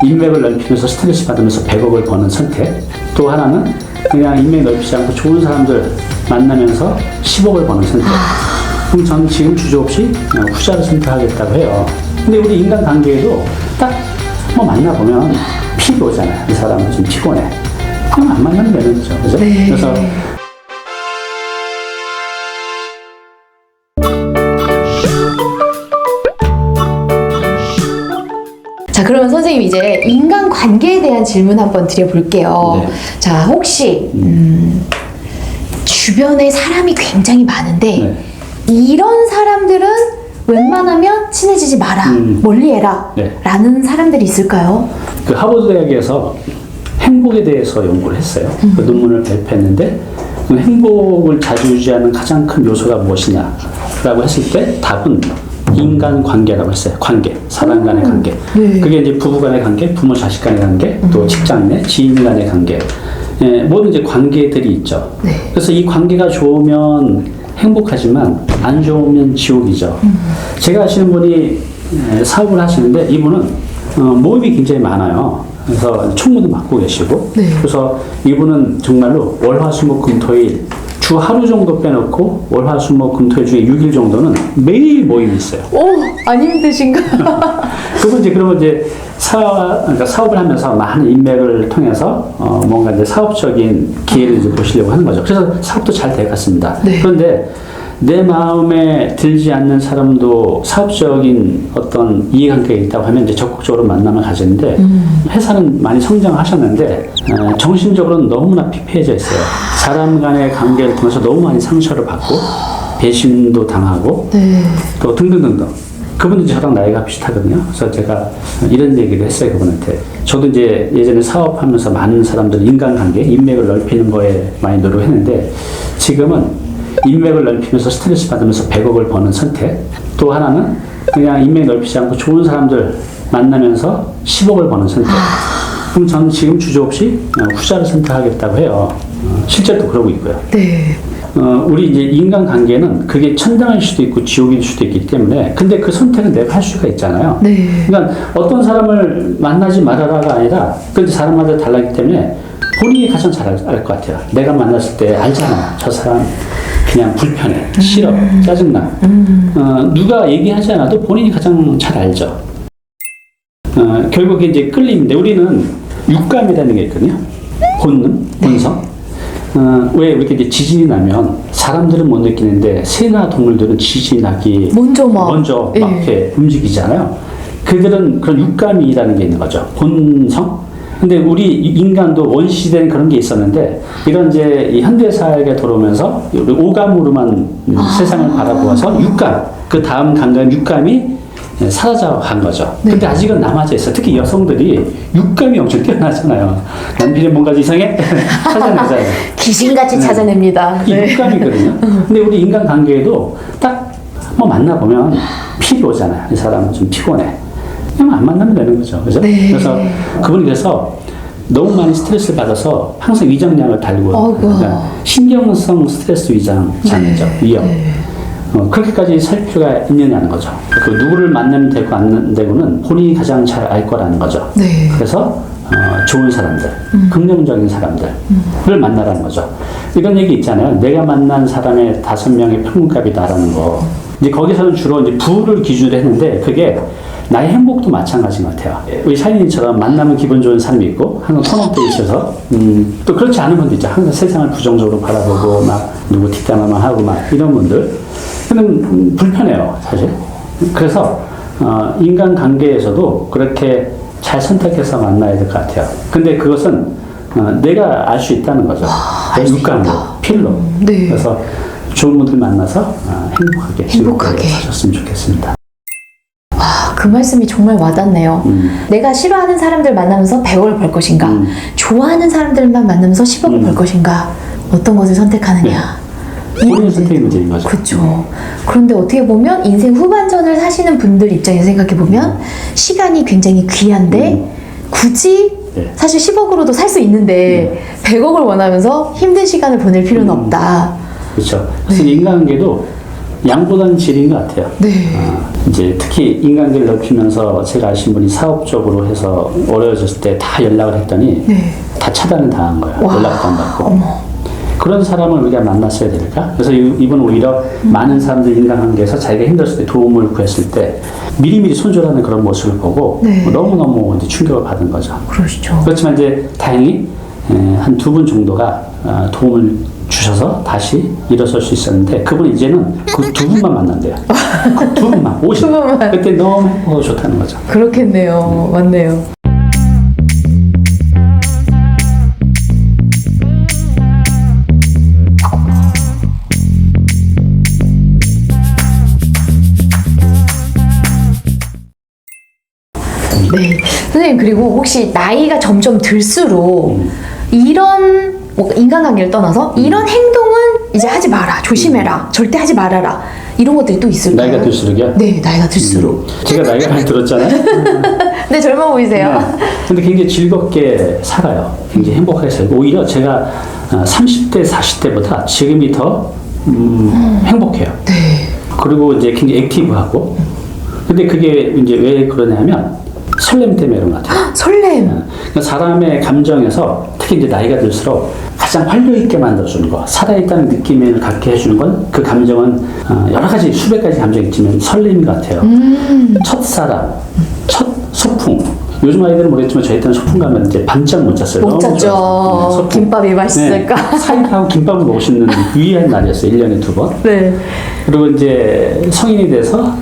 인맥을 넓히면서 스트레스 받으면서 100억을 버는 선택, 또 하나는 그냥 인맥 넓히지 않고 좋은 사람들 만나면서 10억을 버는 선택. 그럼 저는 지금 주저없이 후자를 선택하겠다고 해요. 근데 우리 인간관계에도 딱 뭐 만나보면 픽이 오잖아요. 이 사람은 좀 피곤해. 그럼 안 만나면 되는 거죠. 그죠? 네. 그래서 자, 그러면 선생님 이제 인간관계에 대한 질문 한번 드려볼게요. 네. 자, 혹시 주변에 사람이 굉장히 많은데 네. 이런 사람들은 웬만하면 친해지지 마라, 멀리해라 네. 라는 사람들이 있을까요? 그 하버드 대학에서 행복에 대해서 연구를 했어요. 그 논문을 발표했는데 그 행복을 자주 유지하는 가장 큰 요소가 무엇이냐라고 했을 때 답은 인간관계라고 했어요. 관계, 사람 간의 관계. 네. 그게 이제 부부 간의 관계, 부모 자식 간의 관계, 또 직장 내 지인 간의 관계. 예, 모든 이제 관계들이 있죠. 네. 그래서 이 관계가 좋으면 행복하지만 안 좋으면 지옥이죠. 제가 아시는 분이 사업을 하시는데 이분은 모임이 굉장히 많아요. 그래서 총무도 맡고 계시고, 네. 그래서 이분은 정말로 월화수목금토일 주 하루 정도 빼놓고 월화수목금토일 중에 6일 정도는 매일 모임이 있어요. 오, 안 힘드신가? 그러면 이제 그러니까 사업을 하면서 많은 인맥을 통해서 뭔가 이제 사업적인 기회를 이제 보시려고 하는 거죠. 그래서 사업도 잘 되었습니다. 네. 그런데 내 마음에 들지 않는 사람도 사업적인 어떤 이해관계가 있다고 하면 이제 적극적으로 만남을 가지는데 회사는 많이 성장하셨는데 정신적으로는 너무나 피폐해져 있어요. 사람 간의 관계를 통해서 너무 많이 상처를 받고 배신도 당하고 네. 또 등등등등. 그분도 저랑 나이가 비슷하거든요. 그래서 제가 이런 얘기를 했어요, 그분한테. 저도 이제 예전에 사업하면서 많은 사람들 인간관계, 인맥을 넓히는 거에 많이 노력했는데 지금은 인맥을 넓히면서 스트레스 받으면서 100억을 버는 선택, 또 하나는 그냥 인맥 넓히지 않고 좋은 사람들 만나면서 10억을 버는 선택. 그럼 저는 지금 주저없이 후자를 선택하겠다고 해요. 실제로 그러고 있고요. 네. 우리 이제 인간관계는 그게 천당일 수도 있고 지옥일 수도 있기 때문에 근데 그 선택은 내가 할 수가 있잖아요. 네. 그러니까 어떤 사람을 만나지 말아라가 아니라 그 사람마다 달라기 때문에 본인이 가장 잘 알 것 같아요. 내가 만났을 때 알잖아. 저 사람 그냥 불편해, 싫어, 짜증나. 누가 얘기하지 않아도 본인이 가장 잘 알죠. 결국 이제 끌림인데 우리는 육감이라는 게 있거든요. 본능, 본성. 왜 이렇게 이제 지진이 나면 사람들은 못 느끼는데 새나 동물들은 지진이 나기 먼저 막 막 이렇게 움직이잖아요. 그들은 그런 육감이라는 게 있는 거죠. 본성. 근데 우리 인간도 원시시대는 그런 게 있었는데 이런 이제 이 현대사회가 들어오면서 우리 오감으로만 세상을 바라보아서 육감, 그 다음 감각 육감이 사라져간 거죠. 네. 근데 아직은 남아져 있어. 특히 여성들이 육감이 엄청 뛰어나잖아요. 남편이 뭔가 이상해? 찾아내잖아요. 귀신같이 찾아냅니다. 이 네. 육감이거든요. 근데 우리 인간관계에도 딱 뭐 만나보면 필이 오잖아요. 이 사람은 좀 피곤해. 그냥 안 만나면 되는 거죠. 그죠? 네. 그래서 그분이 그래서 너무 많이 스트레스를 받아서 항상 위장약을 달고 그러니까 신경성 스트레스 위장 장애죠. 위험. 그렇게까지 살 필요가 있느냐는 거죠. 그 누구를 만나면 되고 안 되고는 본인이 가장 잘 알 거라는 거죠. 네. 그래서 좋은 사람들, 긍정적인 사람들을 만나라는 거죠. 이런 얘기 있잖아요. 내가 만난 사람의 5명의 평균값이다라는 거. 이제 거기서는 주로 이제 부를 기준으로 했는데 그게 나의 행복도 마찬가지인 것 같아요. 우리 샤이니처럼 만나면 기분 좋은 사람이 있고 항상 턴업돼 있어서 또 그렇지 않은 분도 있죠. 항상 세상을 부정적으로 바라보고 막 누구 뒷담화만 하고 막 이런 분들. 그는 불편해요, 사실. 그래서 인간관계에서도 그렇게 잘 선택해서 만나야 될 것 같아요. 근데 그것은 내가 알 수 있다는 거죠. 내 육감으로, 필로. 네. 그래서 좋은 분들 만나서 행복하게 사셨으면 좋겠습니다. 그 말씀이 정말 와닿네요. 내가 싫어하는 사람들 만나면서 100억을 벌 것인가, 좋아하는 사람들만 만나면서 10억을 벌 것인가, 어떤 것을 선택하느냐. 본인 선택의 문제인 거죠. 그렇죠. 그런데 어떻게 보면 인생 후반전을 사시는 분들 입장에서 생각해 보면 시간이 굉장히 귀한데 굳이 사실 10억으로도 살 수 있는데 100억을 원하면서 힘든 시간을 보낼 필요는 없다. 그렇죠. 그래서 인간관계도 양보다는 질인 것 같아요. 네. 이제 특히 인간관계를 넓히면서 제가 아신 분이 사업적으로 해서 어려워졌을 때 다 연락을 했더니 네. 다 차단을 당한 거예요. 와. 연락도 안 받고. 어머. 그런 사람을 우리가 만났어야 될까? 그래서 이분은 오히려 많은 사람들 인간관계에서 자기가 힘들었을 때 도움을 구했을 때 미리미리 손절하는 그런 모습을 보고 네. 너무너무 이제 충격을 받은 거죠. 그러시죠. 그렇지만 이제 다행히 한 2분 정도가 도움을 주셔서 다시 일어설 수 있었는데 그분은 이제는 그 2분만 만난대요. 그 2분만, 50. 두 분만. 그때 너무 행복하고 좋다는 거죠. 그렇겠네요. 맞네요. 네. 선생님, 그리고 혹시 나이가 점점 들수록 이런 뭐 인간관계를 떠나서 이런 행동은 이제 하지 마라, 조심해라, 절대 하지 말아라 이런 것들이 또 있을까요? 나이가 들수록요? 네, 나이가 들수록. 제가 나이가 많이 들었잖아요. 네, 젊어 보이세요. 네. 근데 굉장히 즐겁게 살아요. 굉장히 행복하게 살고 오히려 제가 30대, 40대보다 지금이 더 행복해요. 네. 그리고 이제 굉장히 액티브하고 근데 그게 이제 왜 그러냐면 설렘 때문에 그런 것 같아요. 설렘. 그러니까 사람의 감정에서 특히 이제 나이가 들수록 가장 활력 있게 만들어주는 거, 살아있다는 느낌을 갖게 해주는 건 그 감정은 여러 가지 수백 가지 감정이 있지만 설렘인 것 같아요. 첫사랑, 첫 소풍. 요즘 아이들은 모르겠지만 저희 때는 소풍 가면 이제 밤잠 못 잤어요. 못 너무 잤죠. 좋았어요. 네, 소풍. 김밥이 맛있을까? 네, 사이다하고 김밥을 먹을 수 있는 유일한 날이었어요. 1년에 2번. 네. 그리고 이제 성인이 돼서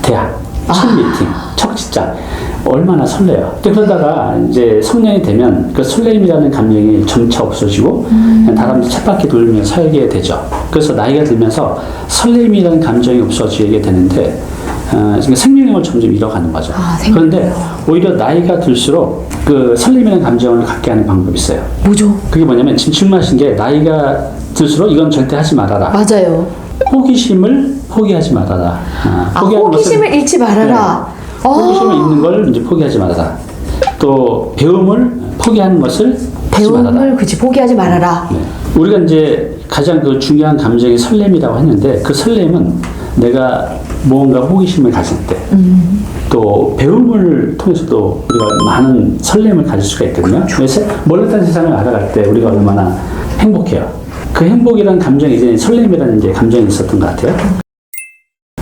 대학, 첫 미팅, 첫 직장. 얼마나 설레요. 근데 그러다가 이제 성년이 되면 그 설렘이라는 감정이 점차 없어지고 그냥 다람쥐 쳇바퀴 돌면서 살게 되죠. 그래서 나이가 들면서 설렘이라는 감정이 없어지게 되는데 지금 생명력을 점점 잃어가는 거죠. 그런데 오히려 나이가 들수록 그 설렘이라는 감정을 갖게 하는 방법이 있어요. 뭐죠? 그게 뭐냐면 지금 질문하신 게 나이가 들수록 이건 절대 하지 말아라. 맞아요. 호기심을 포기하지 말아라. 호기심을 잃지 말아라. 네. 호기심을 있는 걸 이제 포기하지 말아라. 또 배움을 포기하는 것을 하지 말아라. 배움을 그치 포기하지 말아라. 네. 우리가 이제 가장 그 중요한 감정이 설렘이라고 했는데 그 설렘은 내가 무언가 호기심을 가질 때, 또 배움을 통해서도 우리가 많은 설렘을 가질 수가 있거든요. 그래서 몰랐던 세상을 알아갈 때 우리가 얼마나 행복해요. 그 행복이라는 감정이 이제 설렘이라는 이제 감정이 있었던 것 같아요.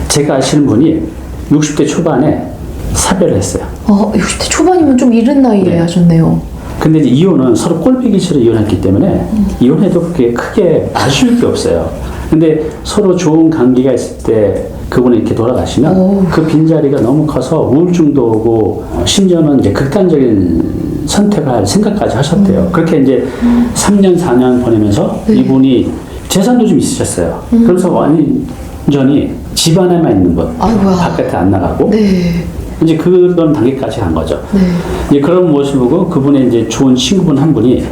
제가 아시는 분이 60대 초반에 사별을 했어요. 60대 초반이면 좀 이른 나이에 네. 하셨네요. 근데 이제 이혼은 서로 꼴보기 싫어 이혼했기 때문에 이혼해도 그게 크게 아쉬울 게 없어요. 근데 서로 좋은 관계가 있을 때 그분이 이렇게 돌아가시면 그 빈자리가 너무 커서 우울증도 오고 심지어는 이제 극단적인 선택을 할 생각까지 하셨대요. 그렇게 이제 3년, 4년 보내면서 이분이 재산도 좀 있으셨어요. 그래서 완전히 집 안에만 있는 것, 아이고야. 바깥에 안 나가고 네. 이제 그런 단계까지 간 거죠. 네. 이제 그런 모습을 보고 그분의 이제 좋은 친구분 한 분이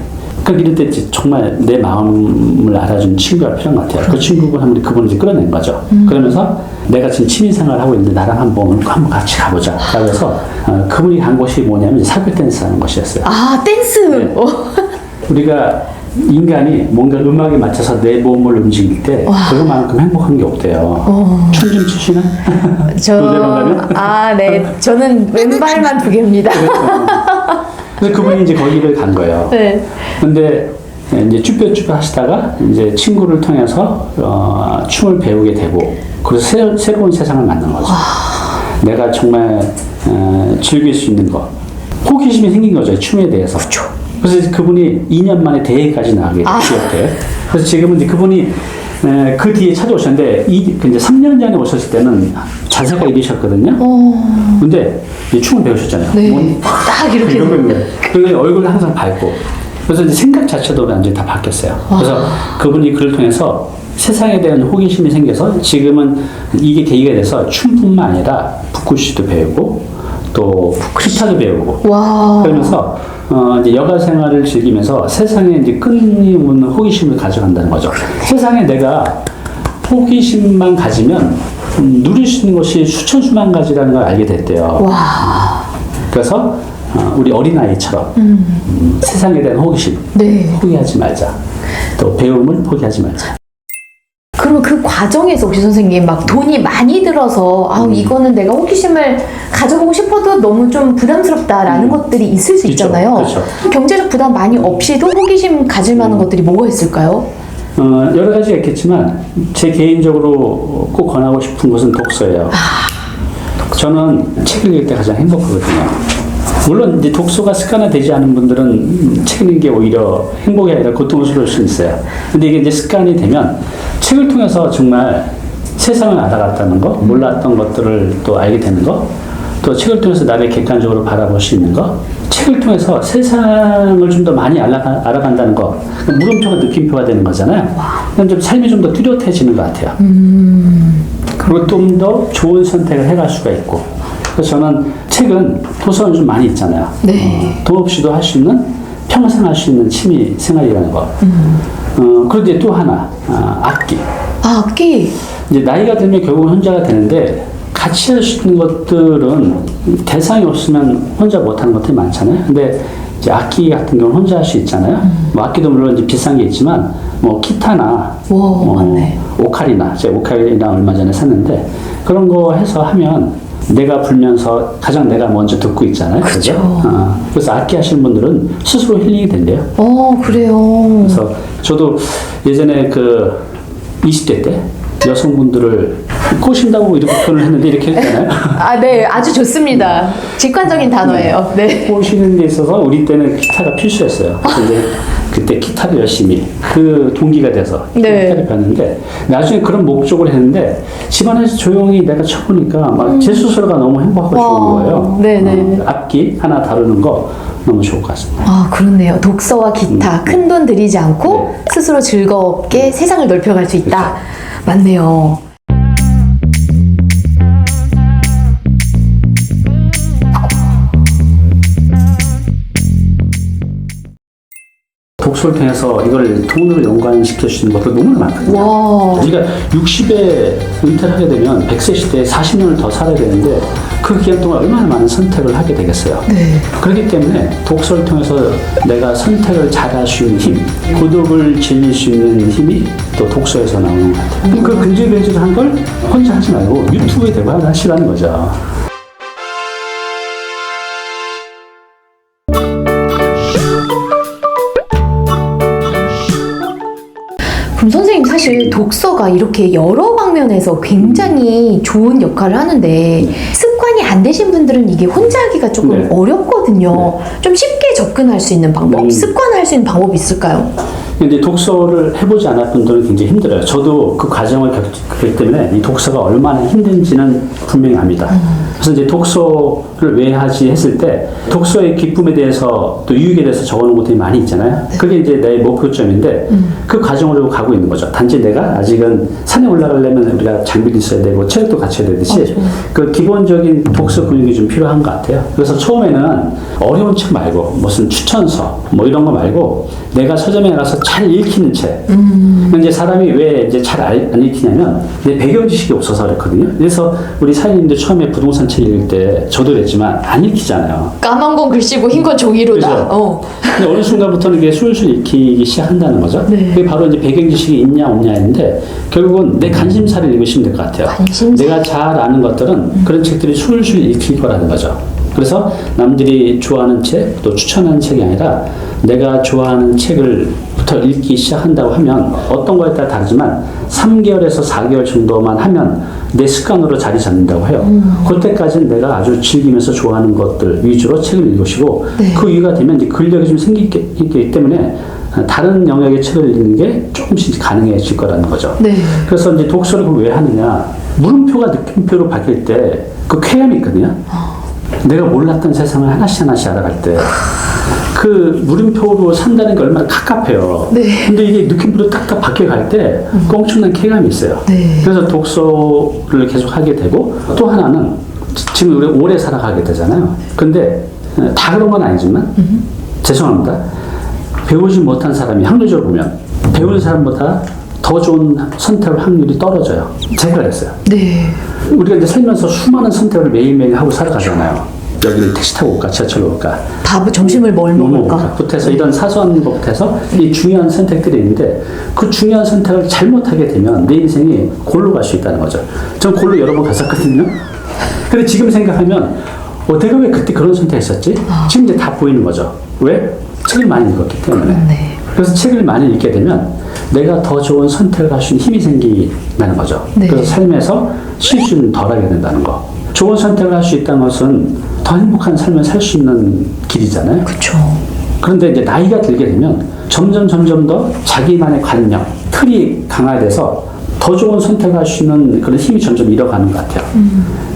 그러니까 이럴 때 이제 정말 내 마음을 알아주는 친구가 필요한 것 같아요. 그 친구분 한 분이 그분을 이제 끌어낸 거죠. 그러면서 내가 지금 취미생활을 하고 있는데 나랑 한번 같이 가보자. 그래서 그분이 간 곳이 뭐냐면 사교 댄스 하는 곳이었어요. 댄스. 네. 우리가 인간이 뭔가 음악에 맞춰서 내 몸을 움직일 때 그것만큼 행복한 게 없대요. 춤 좀 추시나? 네. 저는 왼발만 2개입니다. 그래서 그분이 이제 거기를 간 거예요. 네. 근데 이제 쭈뼛쭈뼛 하시다가 이제 친구를 통해서 춤을 배우게 되고 그래서 새로운 세상을 만난 거죠. 내가 정말 즐길 수 있는 것. 호기심이 생긴 거죠. 춤에 대해서. 그렇죠. 그래서 그분이 2년 만에 대회까지 나가게 되었대요. 그래서 지금은 이제 그분이 그 뒤에 찾아오셨는데 이제 3년 전에 오셨을 때는 자세가 이러셨거든요. 근데 이제 춤을 배우셨잖아요. 네. 딱 이렇게. 그리고 얼굴을 항상 밝고. 그래서 이제 생각 자체도 완전히 다 바뀌었어요. 그래서 그분이 그를 통해서 세상에 대한 호기심이 생겨서 지금은 이게 계기가 돼서 춤뿐만 아니라 북구시도 배우고 또 기타도 배우고. 와. 그러면서 이제 여가 생활을 즐기면서 세상에 이제 끊임없는 호기심을 가져간다는 거죠. 세상에 내가 호기심만 가지면 누릴 수 있는 것이 수천 수만 가지라는 걸 알게 됐대요. 와. 그래서 우리 어린아이처럼 세상에 대한 호기심 네. 포기하지 말자. 또 배움을 포기하지 말자. 그럼 그 과정에서 혹시 선생님 막 돈이 많이 들어서 이거는 내가 호기심을 가져보고 싶어도 너무 좀 부담스럽다라는 것들이 있을 수 있죠. 있잖아요. 그렇죠. 경제적 부담 많이 없이도 호기심 가질 만한 것들이 뭐가 있을까요? 여러 가지가 있겠지만 제 개인적으로 꼭 권하고 싶은 것은 독서예요. 저는 책을 읽을 때 가장 행복하거든요. 물론 이제 독서가 습관화되지 않은 분들은 책 읽는 게 오히려 행복이 아니라 고통스러울 수 있어요. 근데 이게 이제 습관이 되면 책을 통해서 정말 세상을 알아갔다는 거, 몰랐던 것들을 또 알게 되는 거, 또 책을 통해서 나를 객관적으로 바라볼 수 있는 거, 책을 통해서 세상을 좀 더 많이 알아간다는 거, 물음표가 느낌표가 되는 거잖아요. 그럼 좀 삶이 좀 더 뚜렷해지는 것 같아요. 그리고 좀 더 좋은 선택을 해갈 수가 있고. 그래서 저는 책은 도서관 좀 많이 있잖아요. 네. 돈 없이도 할 수 있는, 평생 할 수 있는 취미 생활이라는 거. 그런데 또 하나, 악기. 악기. 이제 나이가 들면 결국은 혼자가 되는데 같이 할 수 있는 것들은 대상이 없으면 혼자 못하는 것들이 많잖아요. 근데 이제 악기 같은 경우는 혼자 할 수 있잖아요. 뭐 악기도 물론 이제 비싼 게 있지만 뭐 기타나 맞네. 오카리나, 제가 오카리나 얼마 전에 샀는데 그런 거 해서 하면 내가 불면서 가장 내가 먼저 듣고 있잖아요. 그죠? 그래서 악기 하시는 분들은 스스로 힐링이 된대요. 그래요. 그래서 저도 예전에 그 20대 때 여성분들을 꼬신다고 이렇게 표현을 했는데 이렇게 했잖아요. 네, 아주 좋습니다. 직관적인 단어예요. 네. 꼬시는 데 있어서 우리 때는 기타가 필수였어요. 근데 그때 기타를 열심히 그 동기가 돼서 네. 기타를 배웠는데 나중에 그런 목적으로 했는데 집안에서 조용히 내가 쳐보니까 막 제 스스로가 너무 행복하고 좋은 거예요. 네네. 악기 하나 다루는 거 너무 좋을 것 같습니다. 그렇네요. 독서와 기타 큰 돈 들이지 않고 네. 스스로 즐겁게 세상을 넓혀갈 수 있다. 맞네요. 독서를 통해서 이걸 돈으로 연관시켜 주시는 것도 너무 많거든요. 와. 우리가 60에 은퇴를 하게 되면 100세 시대에 40년을 더 살아야 되는데 그 기간 동안 얼마나 많은 선택을 하게 되겠어요. 네. 그렇기 때문에 독서를 통해서 내가 선택을 잘할 수 있는 힘, 고독을 즐길 수 있는 힘이 또 독서에서 나오는 것 같아요. 그 근질근질한 걸 혼자 하지 말고 유튜브에 대고 하시라는 거죠. 그럼 선생님 사실 독서가 이렇게 여러 방면에서 굉장히 좋은 역할을 하는데 습관이 안 되신 분들은 이게 혼자 하기가 조금 네. 어렵거든요. 좀 쉽게 접근할 수 있는 방법, 습관화할 수 있는 방법이 있을까요? 근데 독서를 해보지 않았던 분들은 굉장히 힘들어요. 저도 그 과정을 겪기 때문에 이 독서가 얼마나 힘든지는 분명히 압니다. 그래서 이제 독서를 왜 하지 했을 때 독서의 기쁨에 대해서 또 유익에 대해서 적어놓은 것들이 많이 있잖아요. 그게 이제 내 목표점인데 그 과정으로 가고 있는 거죠. 단지 내가 아직은 산에 올라가려면 우리가 장비도 있어야 되고 체력도 갖춰야 되듯이 그 기본적인 독서 근육이 좀 필요한 것 같아요. 그래서 처음에는 어려운 책 말고 무슨 추천서 뭐 이런 거 말고 내가 서점에 가서 잘 읽히는 책. 이제 사람이 왜 이제 잘 안 읽히냐면 배경 지식이 없어서 그렇거든요. 그래서 우리 사장님들 처음에 부동산 책 읽을 때 저도 그랬지만 안 읽히잖아요. 까만 건 글씨고 흰 건 종이로다. 그렇죠. 근데 어느 순간부터는 이게 술술 읽히기 시작한다는 거죠. 네. 그게 바로 이제 배경 지식이 있냐 없냐인데 결국은 내 관심사를 읽으시면 될 것 같아요. 관심사. 내가 잘 아는 것들은 그런 책들이 술술 읽힐 거라는 거죠. 그래서 남들이 좋아하는 책, 또 추천하는 책이 아니라 내가 좋아하는 책을부터 읽기 시작한다고 하면 어떤 거에 따라 다르지만 3개월에서 4개월 정도만 하면 내 습관으로 자리 잡는다고 해요. 그때까지는 내가 아주 즐기면서 좋아하는 것들 위주로 책을 읽으시고 네. 그 이유가 되면 이제 근력이 좀 생기기 때문에 다른 영역의 책을 읽는 게 조금씩 가능해질 거라는 거죠. 네. 그래서 이제 독서를 왜 하느냐. 물음표가 느낌표로 바뀔 때 그 쾌감이 있거든요. 내가 몰랐던 세상을 하나씩 알아갈 때 그 물음표로 산다는 게 얼마나 갑갑해요. 네. 근데 이게 느낌표로 딱딱 바뀌어갈 때 엄청난 쾌감이 있어요. 네. 그래서 독서를 계속 하게 되고 또 하나는 지금 우리 오래 살아가게 되잖아요. 근데 다 그런 건 아니지만 죄송합니다. 배우지 못한 사람이 확률적으로 보면 배우는 사람보다 더 좋은 선택할 확률이 떨어져요. 제가 그랬어요. 네. 우리가 이제 살면서 수많은 선택을 매일매일 하고 살아가잖아요. 여기를 택시 타고 올까, 지하철로 올까, 밥 점심을 뭘 먹을까? 부터 해서 이런 사소한 것부터 해서 이 중요한 선택들이 있는데 그 중요한 선택을 잘못하게 되면 내 인생이 골로 갈 수 있다는 거죠. 전 골로 여러 번 갔었거든요. 근데 지금 생각하면 내가 왜 그때 그런 선택했었지? 지금 이제 다 보이는 거죠. 왜? 책을 많이 읽었기 때문에. 네. 그래서 책을 많이 읽게 되면 내가 더 좋은 선택을 할 수 있는 힘이 생긴다는 거죠. 네. 그래서 삶에서 실수는 덜 하게 된다는 거. 좋은 선택을 할 수 있다는 것은 더 행복한 삶을 살 수 있는 길이잖아요. 그렇죠. 그런데 이제 나이가 들게 되면 점점 더 자기만의 관념, 틀이 강화돼서 더 좋은 선택을 할 수 있는 그런 힘이 점점 잃어가는 것 같아요.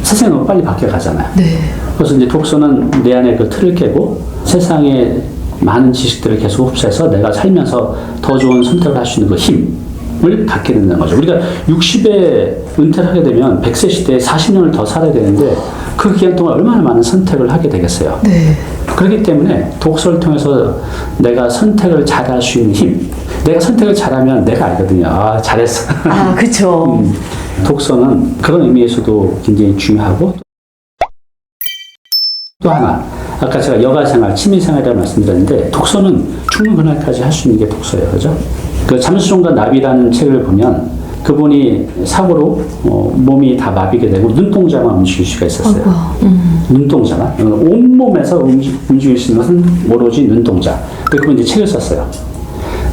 세상이 너무 빨리 바뀌어가잖아요. 네. 그래서 이제 독서는 내 안에 그 틀을 깨고 세상에 많은 지식들을 계속 흡수해서 내가 살면서 더 좋은 선택을 할 수 있는 그 힘을 갖게 된다는 거죠. 우리가 60에 은퇴를 하게 되면 100세 시대에 40년을 더 살아야 되는데 그 기간 동안 얼마나 많은 선택을 하게 되겠어요. 네. 그렇기 때문에 독서를 통해서 내가 선택을 잘할 수 있는 힘, 내가 선택을 잘하면 내가 알거든요. 아, 잘했어. 아, 그렇죠. 독서는 그런 의미에서도 굉장히 중요하고 또 하나, 아까 제가 여가생활, 취미생활이라고 말씀드렸는데 독서는 죽는 그날까지 할 수 있는 게 독서예요. 그죠? 그 잠수종과 나비라는 책을 보면 그분이 사고로 몸이 다 마비게 되고 눈동자만 움직일 수가 있었어요. 눈동자만. 온몸에서 움직일 수 있는 것은 오로지 눈동자. 그분 이제 책을 썼어요.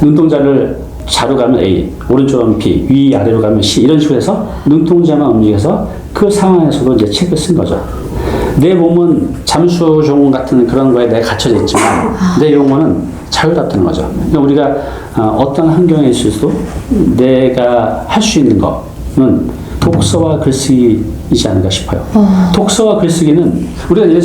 눈동자를 좌로 가면 A, 오른쪽으로 가면 B, 위아래로 가면 C 이런 식으로 해서 눈동자만 움직여서 그 상황에서도 이제 책을 쓴 거죠. 내 몸은 잠수종 같은 그런 거에 내가 갇혀져 있지만 내 영혼은 자유롭다는 거죠. 그러니까 우리가 어떤 환경에 있어도 내가 할 수 있는 거는 독서와 글쓰기이지 않을까 싶어요. 독서와 글쓰기는 우리가 예를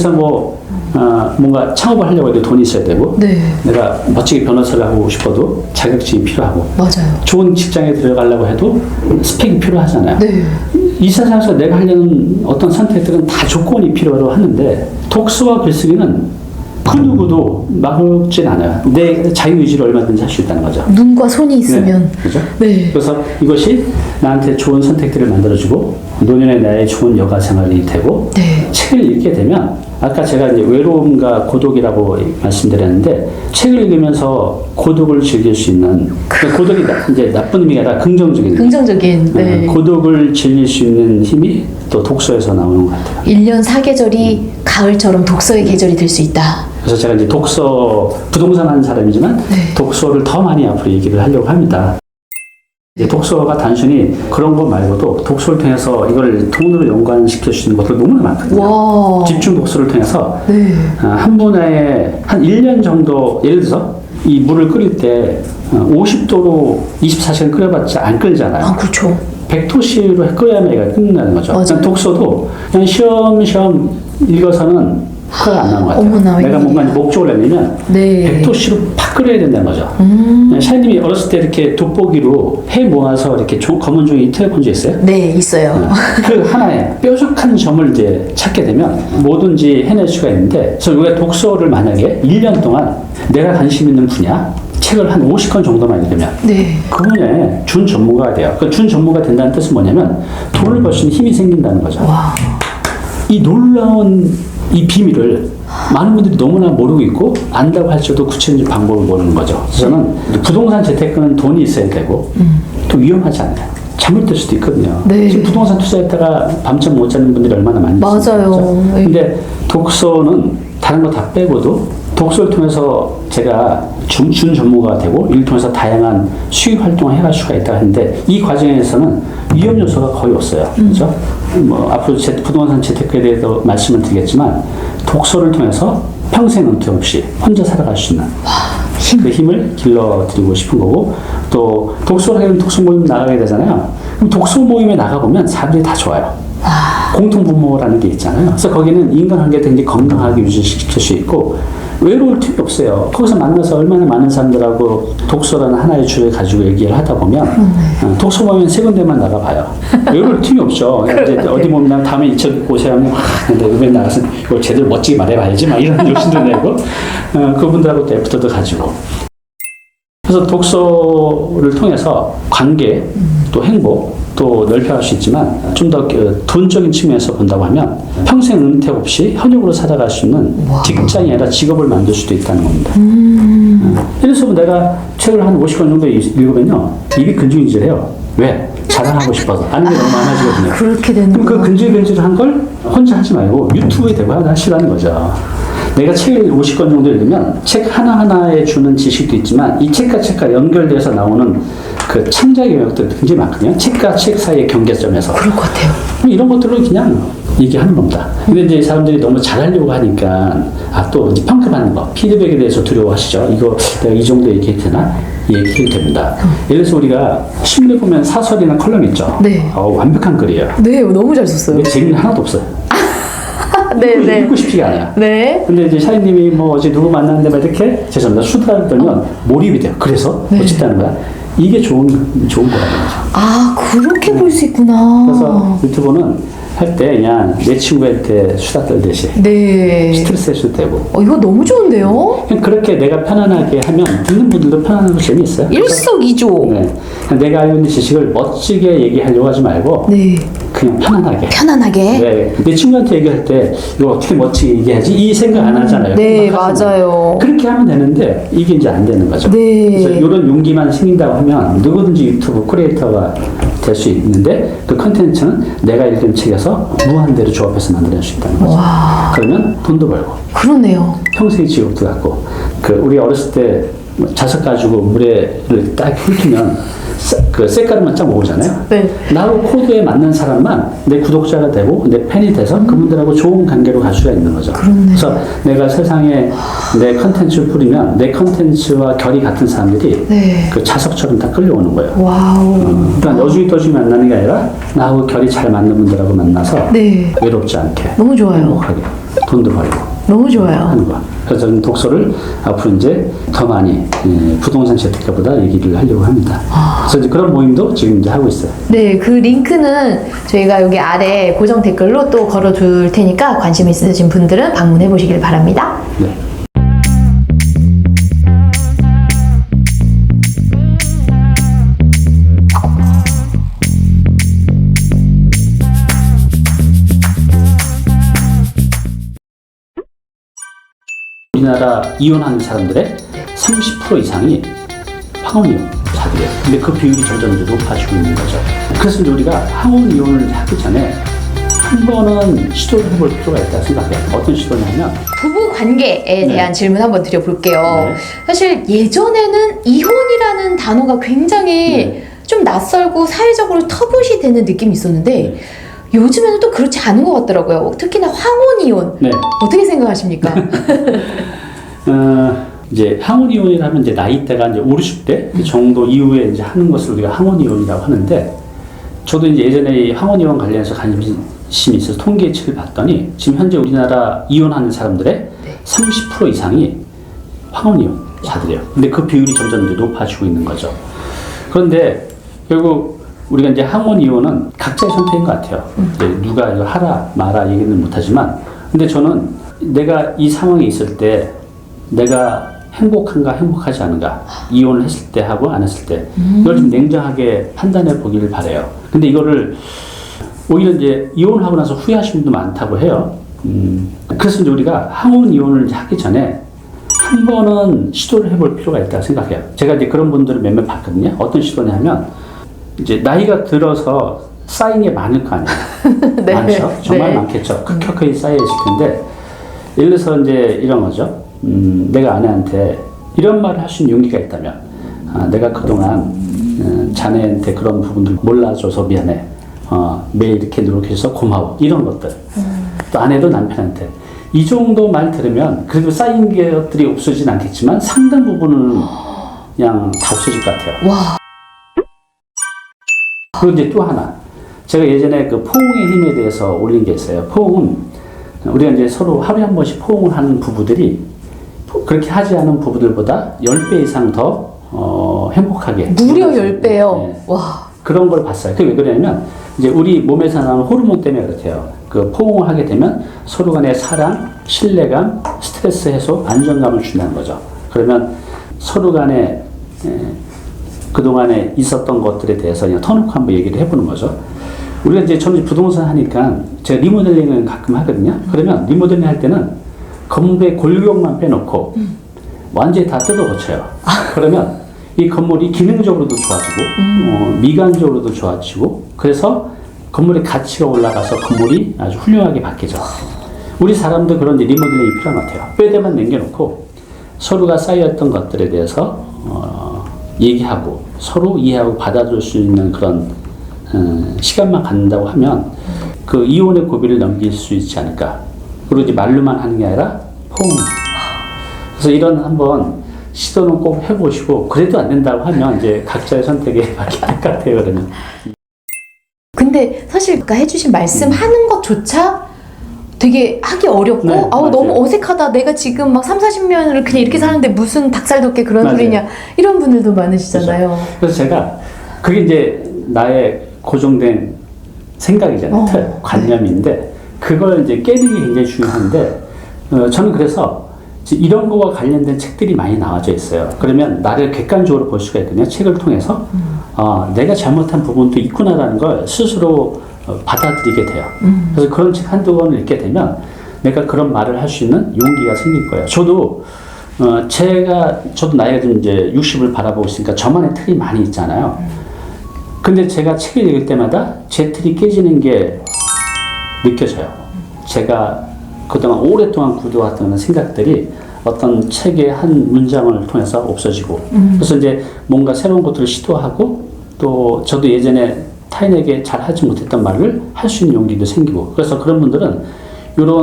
뭔가 창업을 하려고 해도 돈이 있어야 되고 네. 내가 멋지게 변호사를 하고 싶어도 자격증이 필요하고 맞아요. 좋은 직장에 들어가려고 해도 스펙이 필요하잖아요. 네. 이 세상에서 내가 하려는 어떤 선택들은 다 조건이 필요로 하는데 독서와 글쓰기는 그 누구도 막진 않아요. 내 자유의지로 얼마든지 할 수 있다는 거죠. 눈과 손이 있으면. 네, 그죠? 네. 그래서 이것이 나한테 좋은 선택들을 만들어주고 노년의 나의 좋은 여가 생활이 되고 네. 책을 읽게 되면 아까 제가 이제 외로움과 고독이라고 말씀드렸는데 책을 읽으면서 고독을 즐길 수 있는 그러니까 고독이 이제 나쁜 의미가 아니라 긍정적인 긍정적인. 네. 고독을 즐길 수 있는 힘이 또 독서에서 나오는 것 같아요. 1년 4계절이 가을처럼 독서의 계절이 될 수 있다. 그래서 제가 이제 독서 부동산 하는 사람이지만 네. 독서를 더 많이 앞으로 얘기를 하려고 합니다. 이제 독서가 단순히 그런 것 말고도 독서를 통해서 이걸 돈으로 연관시킬 수 있는 것들 너무나 많거든요. 와. 집중 독서를 통해서 네. 한 분야에 한 1년 정도 예를 들어서 이 물을 끓일 때 50도로 24시간 끓여봤자 안 끓잖아요. 아, 그렇죠. 100도씨로 끓여야만 얘가 끝나는 거죠. 맞아요. 그냥 독서도 그냥 쉬엄쉬엄 읽어서는 끓어 안 나는 것 같아요. 어머나, 내가 뭔가 웬일이야. 목적을 내면 네. 100도씨로 팍 끓여야 된다는 거죠. 샤이님이 어렸을 때 이렇게 돋보기로 해 모아서 이렇게 검은 종이 틀어본 적 있어요? 네, 있어요. 그 하나에 뾰족한 점을 이제 찾게 되면 뭐든지 해낼 수가 있는데, 그래서 우리가 독서를 만약에 1년 동안 내가 관심 있는 분야, 책을 한 50권 정도만 읽으면 네. 그 분야에 준 전문가가 돼요. 그 준 전문가가 된다는 뜻은 뭐냐면 돈을 벌 수 있는 힘이 생긴다는 거죠. 와. 이 놀라운 이 비밀을 많은 분들이 너무나 모르고 있고 안다고 할지라도 구체적인 방법을 모르는 거죠. 그래서 저는 부동산 재테크는 돈이 있어야 되고 또 위험하지 않아요. 잠을 들 수도 있거든요. 네. 지금 부동산 투자했다가 밤잠 못 자는 분들이 얼마나 많이 맞아요. 네. 근데 독서는 다른 거 다 빼고도 독서를 통해서 제가 준 전문가가 되고 이를 통해서 다양한 수익 활동을 해갈 수가 있다 하는데 이 과정에서는 위험 요소가 거의 없어요. 그렇죠? 뭐 앞으로 부동산 재테크에 대해서 말씀을 드리겠지만 독서를 통해서 평생 은퇴 없이 혼자 살아갈 수 있는 그 힘을 길러드리고 싶은 거고 또 독서를 하게 되면 독서 모임 나가게 되잖아요. 그럼 독서 모임에 나가보면 사람들이 다 좋아요. 공통분모라는 게 있잖아요. 그래서 거기는 인간관계 굉장히 건강하게 유지시킬 수 있고 외로울 틈이 없어요. 거기서 만나서 얼마나 많은 사람들하고 독서라는 하나의 주를 가지고 얘기를 하다 보면 독서 모임은 세 군데만 나가봐요. 외로울 틈이 없죠. 이제 어디 보면 다음에 이쪽 곳에 가면 근데 이번에 나가서 이걸 제대로 멋지게 말해봐야지 막 이런 욕심도 내고 그분들하고 또 애프터도 가지고 그래서 그래서 독서를 통해서 관계, 또 행복, 또 넓혀갈 수 있지만 좀 더 돈적인 측면에서 본다고 하면 평생 은퇴 없이 현역으로 살아갈 수 있는 직장이 아니라 직업을 만들 수도 있다는 겁니다. 그래서 내가 책을 한 50권 정도 읽으면요. 입이 근질근질해요. 왜? 자랑하고 싶어서. 아는 게 너무 많아지거든요. 그렇게 되는 그럼 그 근질근질한 걸 혼자 하지 말고 유튜브에 대고 하시라는 거죠. 내가 책을 50권 정도 읽으면 책 하나하나에 주는 지식도 있지만 이 책과 책과 연결돼서 나오는 그 창작의 영역도 굉장히 많거든요. 책과 책 사이의 경계점에서. 그럴 것 같아요. 이런 것들을 그냥 얘기하는 겁니다. 근데 이제 사람들이 너무 잘하려고 하니까, 또 이제 평가받는 거, 피드백에 대해서 두려워하시죠. 이거 내가 이 정도 얘기해도 되나? 얘기해도 됩니다. 예를 들어서 우리가 신문에 보면 사설이나 컬럼 있죠. 네. 완벽한 글이에요. 네, 너무 잘 썼어요. 근데 재미는 하나도 없어요. 네. 읽고 싶지가 않아요. 네. 근데 이제 샤이님이 뭐 어제 누구 만났는데 막 이렇게 죄송합니다. 수다를 떨면 몰입이 돼요. 그래서 어쨌다는 거야. 이게 좋은 거라는 거죠. 아, 그렇게 볼 수 있구나. 그래서 유튜브는 할 때 그냥 내 친구한테 수다 떨듯이 네. 스트레스 해소도 되고 이거 너무 좋은데요? 그냥 그렇게 내가 편안하게 하면 듣는 분들도 편안하고 재미있어요. 일석이조. 네. 내가 알고 있는 지식을 멋지게 얘기하려고 하지 말고 네. 그냥 편안하게. 편안하게. 네. 내 친구한테 얘기할 때 이거 어떻게 멋지게 얘기하지? 이 생각 안 하잖아요. 네, 막 하잖아요. 맞아요. 그렇게 하면 되는데 이게 이제 안 되는 거죠. 네. 그래서 이런 용기만 생긴다고 하면 누구든지 유튜브 크리에이터가 될 수 있는데 그 컨텐츠는 내가 읽은 책에서 무한대로 조합해서 만들 수 있다는 거죠. 와. 그러면 돈도 벌고 그러네요. 평생의 직업도 갖고 우리 어렸을 때 자석 가지고 물에를 딱 훑으면 그 쇳가루만 쫙 모으잖아요. 네. 나하고 코드에 맞는 사람만 내 구독자가 되고 내 팬이 돼서 그분들하고 좋은 관계로 갈 수가 있는 거죠. 그렇네. 그래서 내가 세상에 내 컨텐츠를 뿌리면 내 컨텐츠와 결이 같은 사람들이 네. 그 자석처럼 다 끌려오는 거예요. 와우. 그러니까 여주기 떠주기 만나는 게 아니라 나하고 결이 잘 맞는 분들하고 만나서 네. 외롭지 않게 너무 좋아요. 행복하게 돈도 벌고 너무 좋아요. 하는 거. 그래서 저는 독서를 앞으로 이제 더 많이 부동산 재테크보다 얘기를 하려고 합니다. 그래서 이제 그런 모임도 지금 이제 하고 있어요. 네, 그 링크는 저희가 여기 아래 고정 댓글로 또 걸어둘 테니까 관심 있으신 분들은 방문해 보시길 바랍니다. 네. 우리나라 이혼하는 사람들의 30% 이상이 황혼이혼자들이에요. 근데 그 비율이 점점 이제 높아지고 있는 거죠. 그래서 이제 우리가 황혼이혼을 하기 전에 한 번은 시도를 해볼 필요가 있다고 생각해요. 어떤 시도냐면 부부 관계에 대한 질문 한번 드려볼게요. 네. 사실 예전에는 이혼이라는 단어가 굉장히 좀 낯설고 사회적으로 터부시 되는 느낌이 있었는데 요즘에는 또 그렇지 않은 것 같더라고요. 특히나 황혼이혼. 네. 어떻게 생각하십니까? 이제 황혼이혼이라면 이제 나이대가 이제 5, 60대 정도 이후에 이제 하는 것을 우리가 황혼이혼이라고 하는데 저도 이제 예전에 이 황혼이혼 관련해서 관심이 있어서 통계치를 봤더니 지금 현재 우리나라 이혼하는 사람들의 30% 이상이 황혼이혼자들이에요. 근데 그 비율이 점점 이제 높아지고 있는 거죠. 그런데 결국 우리가 이제 황혼이혼은 각자의 선택인 것 같아요. 이제 누가 이거 하라 마라 얘기는 못하지만 근데 저는 내가 이 상황에 있을 때 내가 행복한가 행복하지 않은가 이혼을 했을 때 하고 안 했을 때 이걸 좀 냉정하게 판단해 보기를 바래요. 근데 이거를 오히려 이제 이혼하고 나서 후회하시는 분도 많다고 해요. 그래서 이제 우리가 황혼 이혼을 하기 전에 한 번은 시도를 해볼 필요가 있다고 생각해요. 제가 이제 그런 분들을 몇몇 봤거든요. 어떤 시도냐면 이제 나이가 들어서 쌓인 게 많을 거 아니에요. 네. 많죠. 정말 네. 많겠죠. 켜켜이 쌓여 있을 텐데 예를 들어서 이제 이런 거죠. 내가 아내한테 이런 말을 할 수 있는 용기가 있다면 내가 그동안 자네한테 그런 부분들 몰라줘서 미안해. 매일 이렇게 노력해줘서 고마워. 이런 것들. 또 아내도 남편한테 이 정도 말 들으면 그래도 쌓인 것들이 없어지진 않겠지만 상당 부분은 그냥 다 없어질 것 같아요. 와. 그리고 이제 또 하나. 제가 예전에 그 포옹의 힘에 대해서 올린 게 있어요. 포옹은 우리가 이제 서로 하루에 한 번씩 포옹을 하는 부부들이 그렇게 하지 않은 부부들보다 10배 이상 더 행복하게. 무려 10배요. 네. 와. 그런 걸 봤어요. 그게 왜 그러냐면 이제 우리 몸에서 나오는 호르몬 때문에 그렇대요. 그 포옹을 하게 되면 서로 간의 사랑, 신뢰감, 스트레스 해소, 안정감을 준다는 거죠. 그러면 서로 간에 그동안에 있었던 것들에 대해서 그냥 터놓고 한번 얘기를 해보는 거죠. 우리가 이제 저는 부동산 하니까 제가 리모델링을 가끔 하거든요. 그러면 리모델링 할 때는 건물의 골격만 빼놓고 완전히 다 뜯어 고쳐요. 그러면 이 건물이 기능적으로도 좋아지고 미관적으로도 좋아지고 그래서 건물의 가치가 올라가서 건물이 아주 훌륭하게 바뀌죠. 우리 사람도 그런 리모델링이 필요한 것 같아요. 뼈대만 남겨놓고 서로가 쌓여있던 것들에 대해서 얘기하고 서로 이해하고 받아줄 수 있는 그런 시간만 갖는다고 하면 그 이혼의 고비를 넘길 수 있지 않을까. 그리고 이제 말로만 하는 게 아니라 포옹. 그래서 이런 한번 시도는 꼭 해보시고 그래도 안 된다고 하면 이제 각자의 선택에 맡길 것 같아요. 그러면. 근데 사실 아까 해주신 말씀하는 것조차 되게 하기 어렵고 네, 아우 맞아요. 너무 어색하다. 내가 지금 막 30-40년을 그냥 이렇게 사는데 무슨 닭살 돋게 그런 맞아요. 소리냐. 이런 분들도 많으시잖아요. 그래서 제가 그게 이제 나의 고정된 생각이잖아요. 틀, 관념인데 그걸 이제 깨는 게 굉장히 중요한데 저는 그래서 이런 거와 관련된 책들이 많이 나와져 있어요. 그러면 나를 객관적으로 볼 수가 있거든요. 책을 통해서 내가 잘못한 부분도 있구나라는 걸 스스로 받아들이게 돼요. 그래서 그런 책 한두 권을 읽게 되면 내가 그런 말을 할 수 있는 용기가 생길 거예요. 저도 저도 나이가 좀 이제 60을 바라보고 있으니까 저만의 틀이 많이 있잖아요. 근데 제가 책을 읽을 때마다 제 틀이 깨지는 게 느껴져요. 제가 그동안 오랫동안 굳어왔던 생각들이 어떤 책의 한 문장을 통해서 없어지고 그래서 이제 뭔가 새로운 것들을 시도하고 또 저도 예전에 타인에게 잘 하지 못했던 말을 할 수 있는 용기도 생기고 그래서 그런 분들은 이런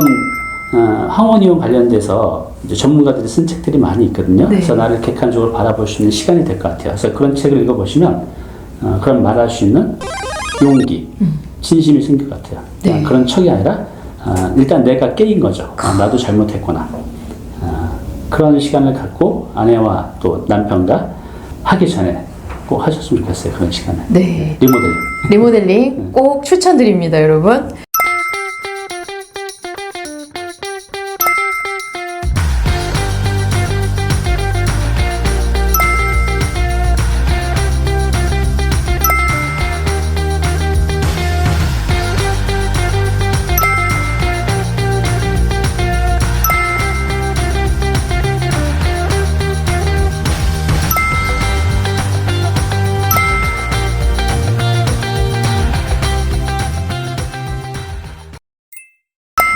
항원이용 관련돼서 이제 전문가들이 쓴 책들이 많이 있거든요. 네. 그래서 나를 객관적으로 바라볼 수 있는 시간이 될 것 같아요. 그래서 그런 책을 읽어보시면 그런 말할 수 있는 용기, 진심이 생길 것 같아요. 네. 그런 척이 아니라 일단 내가 깨인 거죠. 나도 잘못했구나. 그런 시간을 갖고 아내와 또 남편과 하기 전에 꼭 하셨으면 좋겠어요. 그런 시간을. 네. 리모델링. 리모델링 꼭 추천드립니다, 여러분.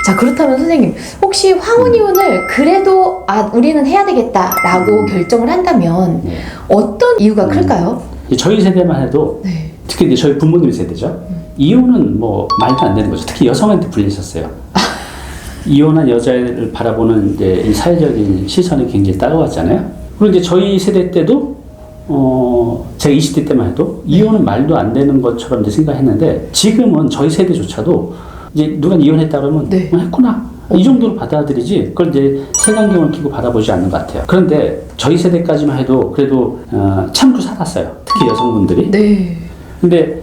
자, 그렇다면 선생님, 혹시 황혼이혼을 그래도 우리는 해야 되겠다라고 결정을 한다면 네. 어떤 이유가 클까요? 저희 세대만 해도 네. 특히 이제 저희 부모님 세대죠. 이혼은 뭐 말도 안 되는 거죠. 특히 여성한테 불리셨어요. 이혼한 여자를 바라보는 이제 이 사회적인 시선이 굉장히 따가웠잖아요. 그리고 이제 저희 세대 때도 제가 20대 때만 해도 이혼은 말도 안 되는 것처럼 이제 생각했는데 지금은 저희 세대조차도 이제 누가 이혼했다 그러면 네. 했구나 이 정도로 받아들이지 그걸 이제 색안경을 끼고 바라보지 않는 것 같아요. 그런데 저희 세대까지만 해도 그래도 참고 살았어요. 특히 여성분들이. 네. 근데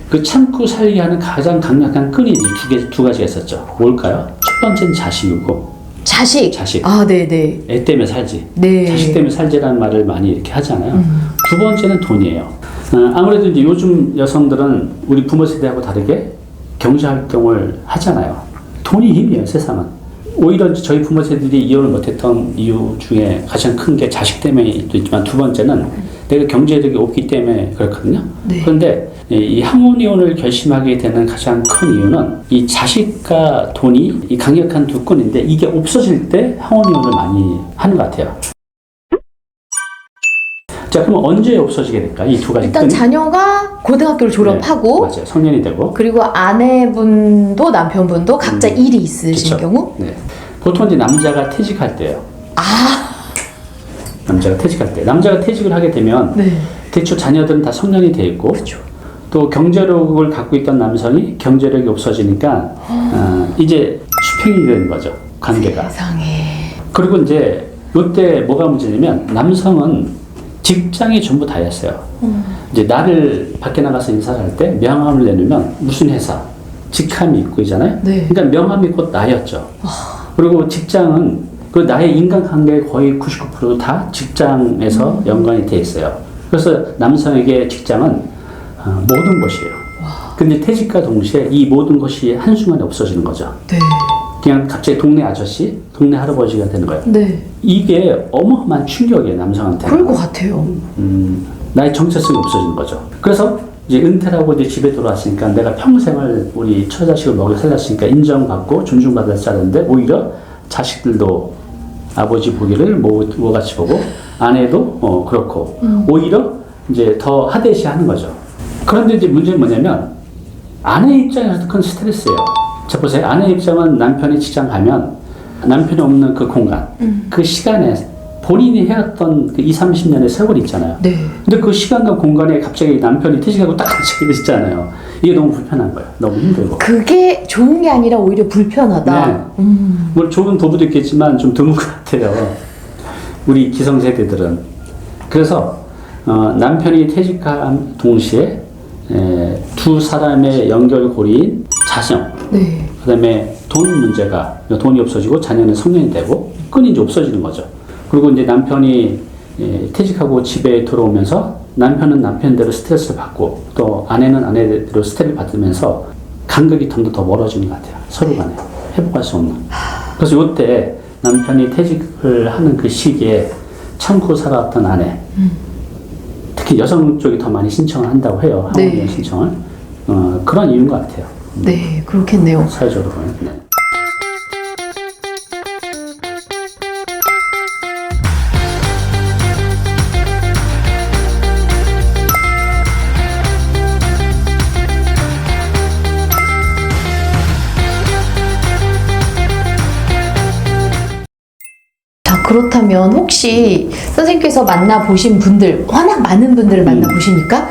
그 참고 살게 하는 가장 강력한 끈이 이제 두 가지가 있었죠. 뭘까요? 첫 번째는 자식이고 자식. 아, 네네. 애 때문에 살지. 네. 자식 때문에 살지라는 말을 많이 이렇게 하잖아요. 두 번째는 돈이에요. 아무래도 이제 요즘 여성들은 우리 부모 세대하고 다르게 경제활동을 하잖아요. 돈이 힘이에요, 세상은. 오히려 저희 부모 세대들이 이혼을 못했던 이유 중에 가장 큰 게 자식 때문에도 있지만 두 번째는 내가 경제력이 없기 때문에 그렇거든요. 네. 그런데 이 항혼이혼을 결심하게 되는 가장 큰 이유는 이 자식과 돈이 이 강력한 두 끈인데 이게 없어질 때 항혼이혼을 많이 하는 것 같아요. 자, 그럼 언제 없어지게 될까? 이 두 가지 일단 끈이? 자녀가 고등학교를 졸업하고 네, 맞아요. 성년이 되고 그리고 아내분도 남편분도 각자 일이 있으신 그쵸? 경우 네. 보통 이제 남자가 퇴직할 때예요. 남자가 퇴직할 때. 남자가 퇴직을 하게 되면 네. 대충 자녀들은 다 성년이 돼 있고 또 경제력을 갖고 있던 남성이 경제력이 없어지니까 이제 수평이 되는 거죠. 관계가. 세상에. 그리고 이제 이때 뭐가 문제냐면 남성은 직장이 전부 다였어요. 이제 나를 밖에 나가서 인사를 할 때 명함을 내놓으면 무슨 회사, 직함이 있고 있잖아요. 네. 그러니까 명함이 곧 나였죠. 그리고 직장은 그 나의 인간관계의 거의 99%다 직장에서 연관이 돼 있어요. 그래서 남성에게 직장은 모든 것이에요. 근데 퇴직과 동시에 이 모든 것이 한순간에 없어지는 거죠. 네. 그냥 갑자기 동네 아저씨, 동네 할아버지가 되는 거예요. 네. 이게 어마어마한 충격이에요, 남성한테. 그럴 것 같아요. 나의 정체성이 없어지는 거죠. 그래서 이제 은퇴를 하고 이제 집에 돌아왔으니까 내가 평생을 우리 처자식을 먹여 살렸으니까 인정받고 존중받을 자는데 오히려 자식들도 아버지 보기를 뭐같이 보고 아내도 그렇고 오히려 이제 더 하대시하는 거죠. 그런데 이제 문제는 뭐냐면 아내 입장에서도 큰 스트레스예요. 자 보세요. 아내 입장은 남편이 직장 가면 남편이 없는 그 공간, 그 시간에 본인이 해왔던 그 20, 30년의 세월이 있잖아요. 네. 근데 그 시간과 공간에 갑자기 남편이 퇴직하고 딱 앉혀 있잖아요. 이게 너무 불편한 거예요. 너무 힘들고. 그게 좋은 게 아니라 오히려 불편하다. 네. 뭐 좋은 부부도 있겠지만 좀 드문 것 같아요. 우리 기성세대들은. 그래서 남편이 퇴직한 동시에 두 사람의 연결고리인 자성, 네. 그다음에 돈 문제가 돈이 없어지고 자녀는 성년이 되고 끈이 이제 없어지는 거죠. 그리고 이제 남편이 퇴직하고 집에 들어오면서 남편은 남편대로 스트레스를 받고 또 아내는 아내대로 스트레스를 받으면서 간극이 좀 더 멀어지는 것 같아요. 서로 간에 회복할 수 없는. 그래서 이때 남편이 퇴직을 하는 그 시기에 참고 살아왔던 아내, 특히 여성 쪽이 더 많이 신청을 한다고 해요. 네. 항원이용 신청을. 그런 이유인 것 같아요. 네, 그렇겠네요. 사회적으로 보면. 네. 자, 그렇다면 혹시 선생님께서 만나보신 분들, 워낙 많은 분들을 만나보시니까,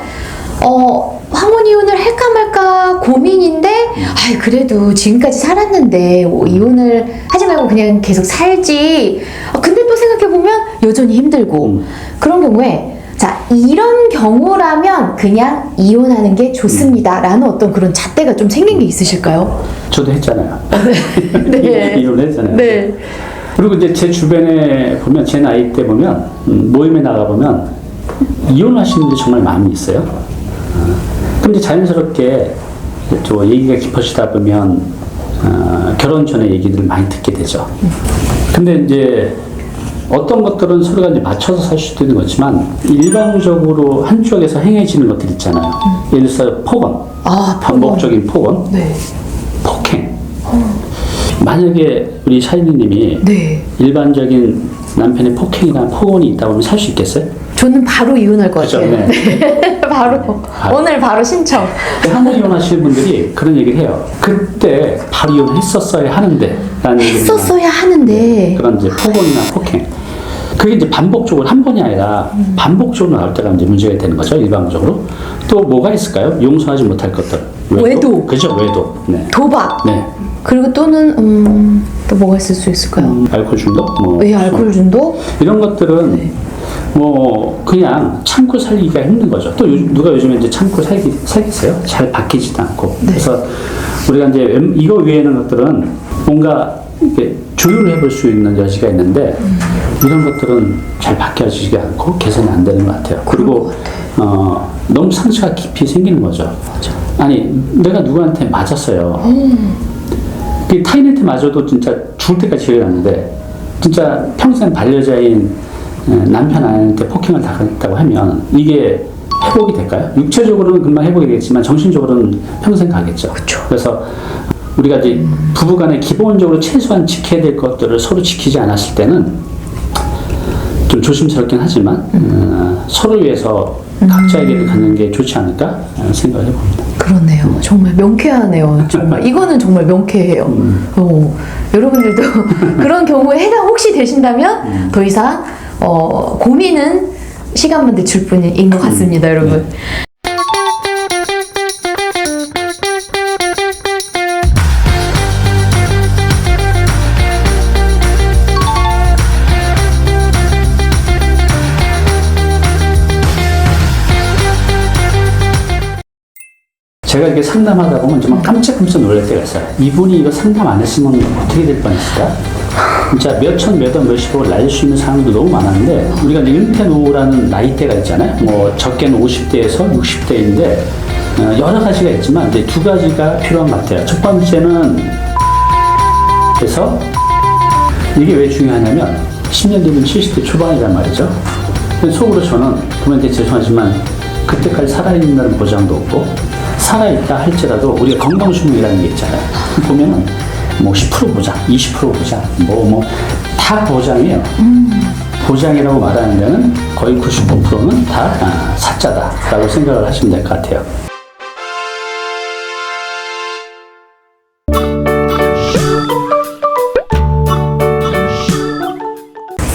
황혼 이혼을 할까 말까 고민인데, 아이, 그래도 지금까지 살았는데, 이혼을 하지 말고 그냥 계속 살지. 근데 또 생각해보면 여전히 힘들고, 그런 경우에, 자, 이런 경우라면 그냥 이혼하는 게 좋습니다. 라는 어떤 그런 잣대가 좀 생긴 게 있으실까요? 저도 했잖아요. 네. 이혼을 했잖아요. 네. 그리고 이제 제 주변에 보면, 제 나이 때 보면, 모임에 나가보면, 이혼하시는 분들이 정말 많이 있어요. 근데 자연스럽게 또 얘기가 깊어지다 보면, 결혼 전에 얘기들을 많이 듣게 되죠. 근데 이제 어떤 것들은 서로가 이제 맞춰서 살 수도 있는 거지만, 일방적으로 한쪽에서 행해지는 것들 있잖아요. 예를 들어서 폭언. 아, 반복적인 폭언. 네. 폭행. 만약에 우리 샤이니님이 네. 일반적인 남편의 폭행이나 폭언이 있다고 하면 살 수 있겠어요? 저는 바로 이혼할 것 그죠? 같아요. 네. 바로. 오늘 바로 신청. 한번 이혼하시는 분들이 그런 얘기를 해요. 그때 바로 이혼했었어야 하는데 라는 얘기를 했었어야 하는데. 그런 이제 폭언이나 폭행. 그게 이제 반복적으로 한 번이 아니라 반복적으로 나올 때가 이제 문제가 되는 거죠. 일방적으로. 또 뭐가 있을까요? 용서하지 못할 것들. 외도. 그죠? 외도. 네. 도박. 네. 그리고 또는 또 뭐가 있을 수 있을까요? 알코올 중독. 뭐 왜 알코올 중독? 이런 것들은 네. 뭐 그냥 참고 살기가 힘든 거죠. 또 누가 요즘에 이제 참고 살겠어요? 잘 바뀌지도 않고. 네. 그래서 우리가 이제 이거 외에는 것들은 뭔가 이렇게 조율을 해볼 수 있는 여지가 있는데 이런 것들은 잘 바뀌어지지 않고 개선이 안 되는 것 같아요. 그리고 너무 상처가 깊이 생기는 거죠. 맞아. 아니 내가 누구한테 맞았어요. 그 타인한테 맞아도 진짜 죽을 때까지 기억이 나는데 진짜 평생 반려자인 남편 아내한테 폭행을 당했다고 하면 이게 회복이 될까요? 육체적으로는 금방 회복이 되겠지만 정신적으로는 평생 가겠죠. 그쵸. 그래서 우리가 이제 부부간에 기본적으로 최소한 지켜야 될 것들을 서로 지키지 않았을 때는 좀 조심스럽긴 하지만 서로 위해서 각자에게 갖는 게 좋지 않을까 생각을 해봅니다. 그렇네요. 정말 명쾌하네요. 정말 이거는 정말 명쾌해요. 여러분들도 그런 경우에 해당 혹시 되신다면 더 이상 고민은 시간만 늦출 뿐인 것 같습니다, 여러분. 네. 제가 이렇게 상담하다 보면 정말 깜짝깜짝 놀랄 때가 있어요. 이분이 이거 상담 안 했으면 어떻게 될 뻔했을까? 진짜 몇천, 몇억, 몇십억을 날릴 수 있는 사람도 너무 많았는데 우리가 이제 은퇴 노후라는 나이대가 있잖아요. 뭐 적게는 50대에서 60대인데 여러 가지가 있지만 이제 두 가지가 필요한 것 같아요. 첫 번째는 그래서 이게 왜 중요하냐면 10년 뒤면 70대 초반이란 말이죠. 속으로 저는 그분한테 죄송하지만 그때까지 살아있는다는 보장도 없고 살아있다 할지라도 우리가 건강수명이라는 게 있잖아요. 보면은 뭐 10% 보장, 20% 보장, 다 보장이에요. 보장이라고 말하는 데는 거의 99%는 다 사짜다라고 생각을 하시면 될 것 같아요.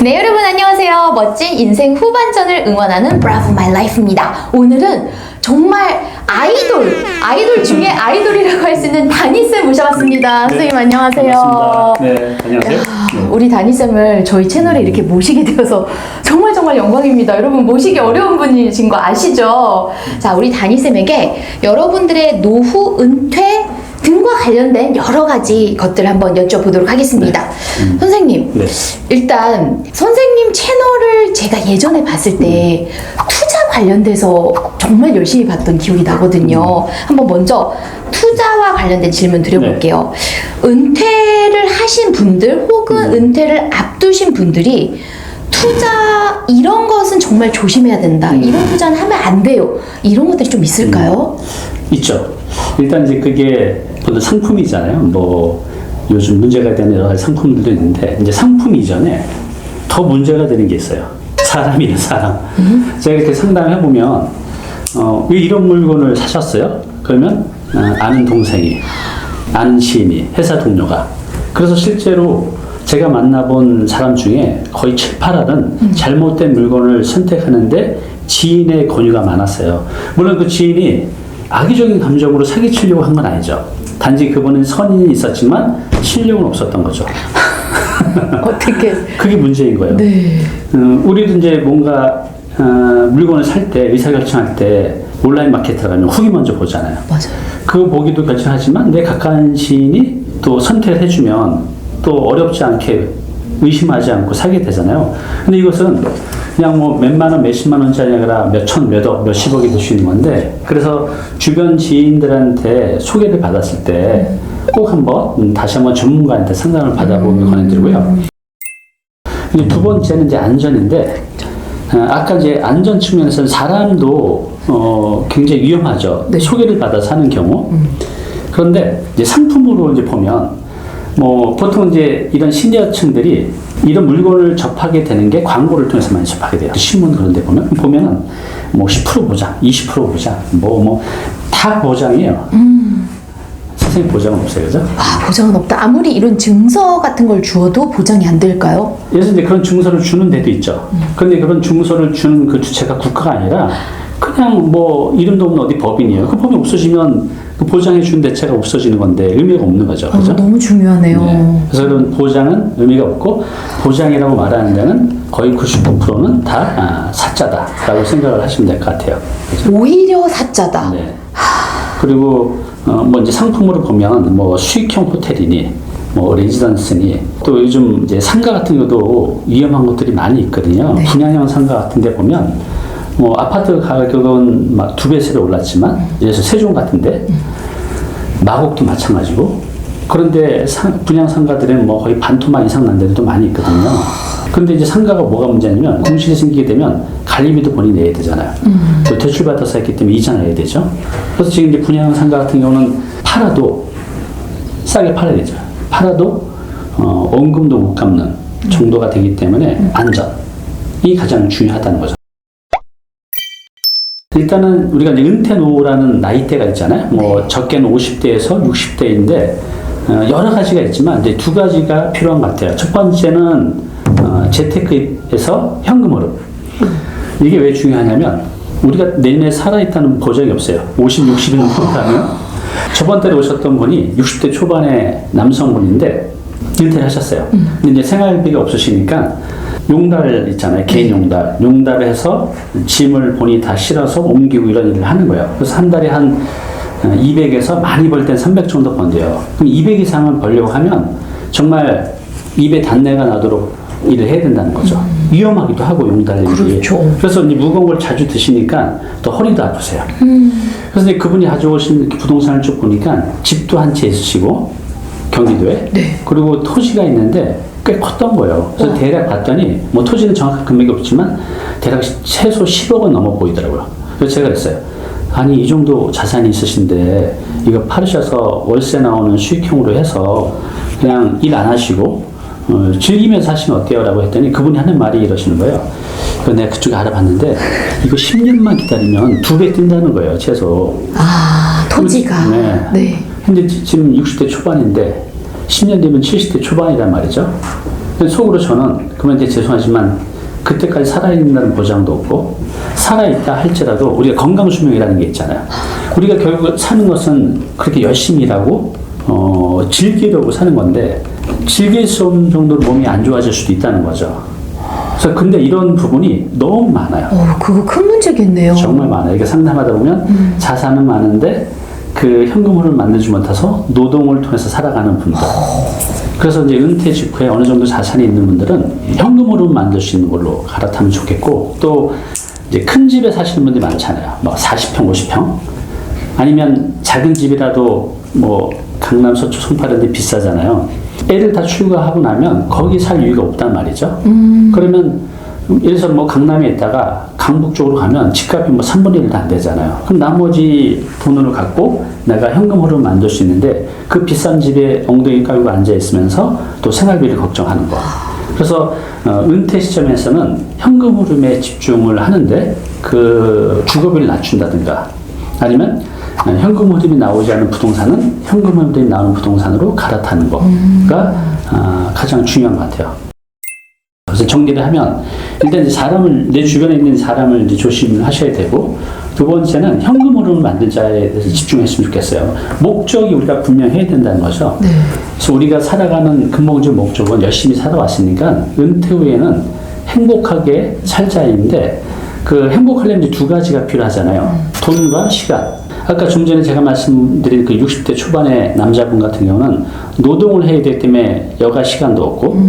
네, 여러분 안녕하세요. 멋진 인생 후반전을 응원하는 Bravo My Life입니다. 오늘은 정말 아이돌 중에 아이돌이라고 할 수 있는 다니쌤 모셔봤습니다. 선생님 안녕하세요. 반갑습니다. 네, 안녕하세요. 우리 다니쌤을 저희 채널에 이렇게 모시게 되어서 정말 영광입니다. 여러분 모시기 어려운 분이신 거 아시죠? 자, 우리 다니쌤에게 여러분들의 노후, 은퇴 등과 관련된 여러 가지 것들을 한번 여쭤보도록 하겠습니다. 선생님, 네. 일단 선생님 채널을 제가 예전에 봤을 때 투자 관련돼서 정말 열심히 봤던 기억이 나거든요. 한번 먼저 투자와 관련된 질문 드려볼게요. 은퇴를 하신 분들 혹은 은퇴를 앞두신 분들이 투자 이런 것은 정말 조심해야 된다. 이런 투자는 하면 안 돼요. 이런 것들이 좀 있을까요? 있죠. 일단 이제 그게 보통 상품이잖아요. 뭐 요즘 문제가 되는 여러 가지 상품들도 있는데 이제 상품 이전에 더 문제가 되는 게 있어요. 사람이에요, 사람. 제가 이렇게 상담해 보면 왜 이런 물건을 사셨어요? 그러면 아는 동생이, 아는 지인이, 회사 동료가. 그래서 실제로 제가 만나본 사람 중에 거의 7, 8할은 잘못된 물건을 선택하는데 지인의 권유가 많았어요. 물론 그 지인이 악의적인 감정으로 사기치려고 한 건 아니죠. 단지 그분은 선인이 있었지만 실력은 없었던 거죠. 어떻게? 그게 문제인 거예요. 네. 우리도 이제 뭔가 물건을 살 때, 의사결정할 때 온라인 마켓에 들어가면 후기 먼저 보잖아요. 맞아요. 그거 보기도 결정하지만 내 가까운 지인이 또 선택을 해주면 또 어렵지 않게 의심하지 않고 사게 되잖아요. 근데 이것은 그냥 뭐 몇만 원, 몇십만 원짜리 아니라 몇천, 몇억, 몇십억이 될 수 있는 건데 그래서 주변 지인들한테 소개를 받았을 때 꼭 한번 다시 한번 전문가한테 상담을 받아보길 권해드리고요. 이제 두 번째는 이제 안전인데 아까 이제 안전 측면에서는 사람도 굉장히 위험하죠. 네. 소개를 받아서 하는 경우. 그런데 이제 상품으로 이제 보면 뭐 보통 이제 이런 시니어층들이 이런 물건을 접하게 되는 게 광고를 통해서 많이 접하게 돼요. 신문 그런 데 보면은 뭐 10% 보장, 20% 보장, 다 보장이에요. 선생님 보장은 없어요, 그죠? 아, 보장은 없다. 아무리 이런 증서 같은 걸 주어도 보장이 안 될까요? 예를 들어 이제 그런 증서를 주는 데도 있죠. 그런데 그런 증서를 주는 그 주체가 국가가 아니라 그냥 뭐 이름도 없는 어디 법인이에요. 그 법이 없어지면 그 보장해 주는 대체가 없어지는 건데 의미가 없는 거죠. 그죠? 너무 중요하네요. 네. 그래서 그런 보장은 의미가 없고 보장이라고 말하는 데는 거의 99%는 다 사짜다라고 생각을 하시면 될 것 같아요. 그죠? 오히려 사짜다. 네. 그리고 뭐 이제 상품으로 보면 뭐 수익형 호텔이니 뭐 레지던스니 또 요즘 이제 상가 같은 것도 위험한 것들이 많이 있거든요. 네. 분양형 상가 같은 데 보면 뭐 아파트 가격은 막 2배, 3배 올랐지만 예를 들어서 세종 같은데 마곡도 마찬가지고 그런데 분양 상가들은 뭐 거의 반토막 이상 난 데도 많이 있거든요. 근데 이제 상가가 뭐가 문제냐면 공실이 생기게 되면 관리비도 본인이 내야 되잖아요. 또 대출받아서 했기 때문에 이자내야 되죠. 그래서 지금 이제 분양 상가 같은 경우는 팔아도 싸게 팔아야 되죠. 팔아도 원금도 못 갚는 정도가 되기 때문에 안전이 가장 중요하다는 거죠. 일단은 우리가 이제 은퇴 노후라는 나이대가 있잖아요. 뭐 적게는 50대에서 60대인데 여러 가지가 있지만 이제 두 가지가 필요한 것 같아요. 첫 번째는 재테크에서 현금으로. 이게 왜 중요하냐면 우리가 내년에 살아있다는 보장이 없어요. 50, 60이 넘어가면 저번 달에 오셨던 분이 60대 초반의 남성분인데 은퇴를 하셨어요. 근데 이제 생활비가 없으시니까 용달 있잖아요. 개인 용달. 용달을 해서 짐을 본인이 다 실어서 옮기고 이런 일을 하는 거예요. 그래서 한 달에 한 200에서 많이 벌 땐 300 정도 번대요. 그럼 200 이상을 벌려고 하면 정말 입에 단내가 나도록 일을 해야 된다는 거죠. 위험하기도 하고 용달리기. 그렇죠. 그래서 이제 무거운 걸 자주 드시니까 또 허리도 아프세요. 그래서 이제 그분이 가져오신 부동산을 쭉 보니까 집도 한 채 있으시고 경기도에 네. 그리고 토지가 있는데 꽤 컸던 거예요. 그래서 대략 봤더니 뭐 토지는 정확한 금액이 없지만 대략 최소 10억은 넘어 보이더라고요. 그래서 제가 그랬어요. 아니 이 정도 자산이 있으신데 이거 팔으셔서 월세 나오는 수익형으로 해서 그냥 일 안 하시고 즐기면서 하시면 어때요? 라고 했더니 그분이 하는 말이 이러시는 거예요. 그래서 내가 그쪽에 알아봤는데 이거 10년만 기다리면 2배 뛴다는 거예요. 최소. 아, 토지가. 네. 네. 근데 지금 60대 초반인데 10년 뒤면 70대 초반이란 말이죠. 근데 속으로 저는 그러면 이제 죄송하지만 그때까지 살아있는다는 보장도 없고 살아있다 할지라도 우리가 건강수명이라는 게 있잖아요. 우리가 결국 사는 것은 그렇게 열심히 일하고 즐기려고 사는 건데 즐길 수 없는 정도로 몸이 안 좋아질 수도 있다는 거죠. 그래서 근데 이런 부분이 너무 많아요. 그거 큰 문제겠네요. 정말 많아요. 이게 상담하다 보면 자산은 많은데 그 현금흐름을 만들지 못해서 노동을 통해서 살아가는 분들. 그래서 이제 은퇴 직후에 어느 정도 자산이 있는 분들은 현금으로 만들 수 있는 걸로 갈아타면 좋겠고 또 이제 큰 집에 사시는 분들이 많잖아요. 뭐 40평, 50평 아니면 작은 집이라도 뭐 강남, 서초, 송파 이런 데 비싸잖아요. 애를 다 출가하고 나면 거기 살 이유가 없단 말이죠. 그러면 예를 들어서 뭐 강남에 있다가 강북 쪽으로 가면 집값이 뭐 3분의 1도 안 되잖아요. 그럼 나머지 돈을 갖고 내가 현금 흐름을 만들 수 있는데 그 비싼 집에 엉덩이 깔고 앉아 있으면서 또 생활비를 걱정하는 거. 그래서 은퇴 시점에서는 현금 흐름에 집중을 하는데 그 주거비를 낮춘다든가 아니면 현금 흐름이 나오지 않는 부동산은 현금 흐름이 나오는 부동산으로 갈아타는 거가 가장 중요한 것 같아요. 그래서 정리를 하면 일단 이제 사람을 내 주변에 있는 사람을 이제 조심하셔야 되고 두 번째는 현금 흐름을 만든 자에 대해서 집중했으면 좋겠어요. 목적이 우리가 분명해야 된다는 거죠. 네. 그래서 우리가 살아가는 근본적 목적은 열심히 살아왔으니까 은퇴 후에는 행복하게 살자인데 그 행복하려면 이제 두 가지가 필요하잖아요. 돈과 시간. 아까 좀 전에 제가 말씀드린 그 60대 초반의 남자분 같은 경우는 노동을 해야 되기 때문에 여가 시간도 없고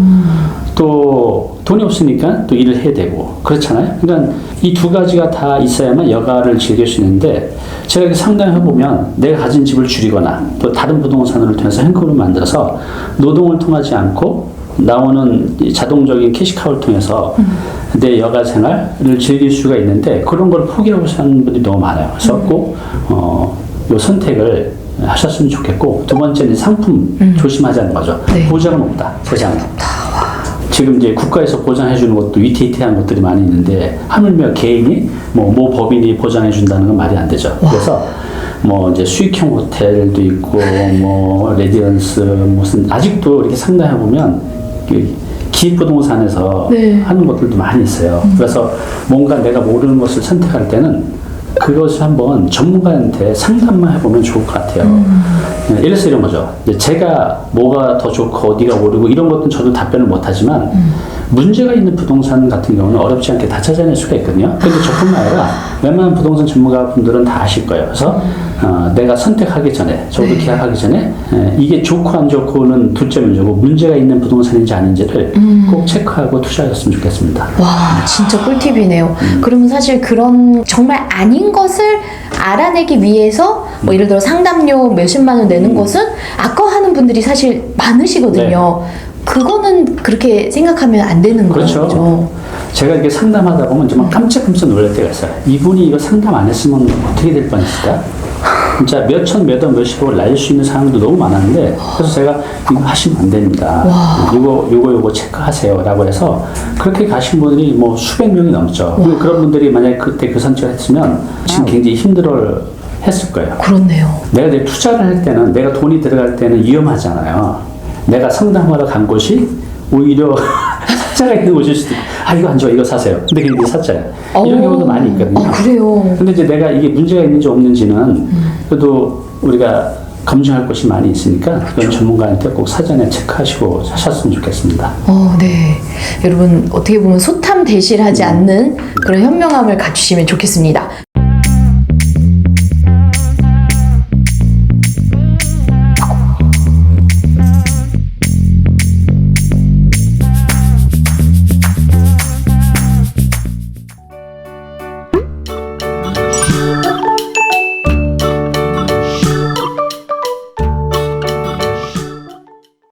또 돈이 없으니까 또 일을 해야 되고 그렇잖아요. 그러니까 이 두 가지가 다 있어야만 여가를 즐길 수 있는데 제가 이렇게 상담해 보면 내가 가진 집을 줄이거나 또 다른 부동산을 통해서 현금으로 만들어서 노동을 통하지 않고 나오는 자동적인 캐시카우를 통해서 내 여가 생활을 즐길 수가 있는데 그런 걸 포기하고 사는 분들이 너무 많아요. 그래서 꼭 요 선택을 하셨으면 좋겠고 두 번째는 상품 조심하자는 거죠. 네. 보장은 없다. 세상에. 지금 이제 국가에서 보장해 주는 것도 위태위태한 것들이 많이 있는데 하물며 개인이 뭐 법인이 보장해 준다는 건 말이 안 되죠. 그래서 뭐 이제 수익형 호텔도 있고 뭐 레디언스 무슨 아직도 이렇게 상담해 보면 기부동산에서 네. 하는 것들도 많이 있어요. 그래서 뭔가 내가 모르는 것을 선택할 때는 그것을 한번 전문가한테 상담만 해보면 좋을 것 같아요. 예를 들어서 이런 거죠. 제가 뭐가 더 좋고 어디가 오르고 이런 것들은 저도 답변을 못하지만 문제가 있는 부동산 같은 경우는 어렵지 않게 다 찾아낼 수가 있거든요. 그런데 저뿐만 아니라 웬만한 부동산 전문가분들은 다 아실 거예요. 그래서 내가 선택하기 전에, 저도 네. 계약하기 전에 이게 좋고 안 좋고는 둘째 문제고 문제가 있는 부동산인지 아닌지를 꼭 체크하고 투자하셨으면 좋겠습니다. 와, 진짜 꿀팁이네요. 그러면 사실 그런 정말 아닌 것을 알아내기 위해서 뭐 예를 들어 상담료 몇십만 원 내는 것은 아까워하는 분들이 사실 많으시거든요. 그거는 그렇게 생각하면 안 되는 그렇죠. 거죠. 제가 이렇게 상담하다 보면 정말 깜짝깜짝 놀랄 때가 있어요. 이분이 이거 상담 안 했으면 어떻게 될 뻔했을까? 진짜 몇천, 몇억, 몇십억을 날릴 수 있는 상황도 너무 많았는데 그래서 제가 이거 하시면 안 됩니다. 요거 체크하세요. 라고 해서 그렇게 가신 분들이 뭐 수백 명이 넘죠. 그런 분들이 만약에 그때 그 선택을 했으면 지금 굉장히 힘들어 했을 거예요. 그렇네요. 내가 이제 투자를 할 때는 내가 돈이 들어갈 때는 위험하잖아요. 내가 상담하러 간 곳이 오히려 사자가 있는 곳일 수도 있고 이거 안 좋아 이거 사세요. 근데 그게 사자예요. 이런 경우도 많이 있거든요. 그래요. 근데 이제 내가 이게 문제가 있는지 없는지는 그래도 우리가 검증할 곳이 많이 있으니까 그런 전문가한테 꼭 사전에 체크하시고 하셨으면 좋겠습니다. 네. 여러분 어떻게 보면 소탐대실하지 않는 그런 현명함을 갖추시면 좋겠습니다.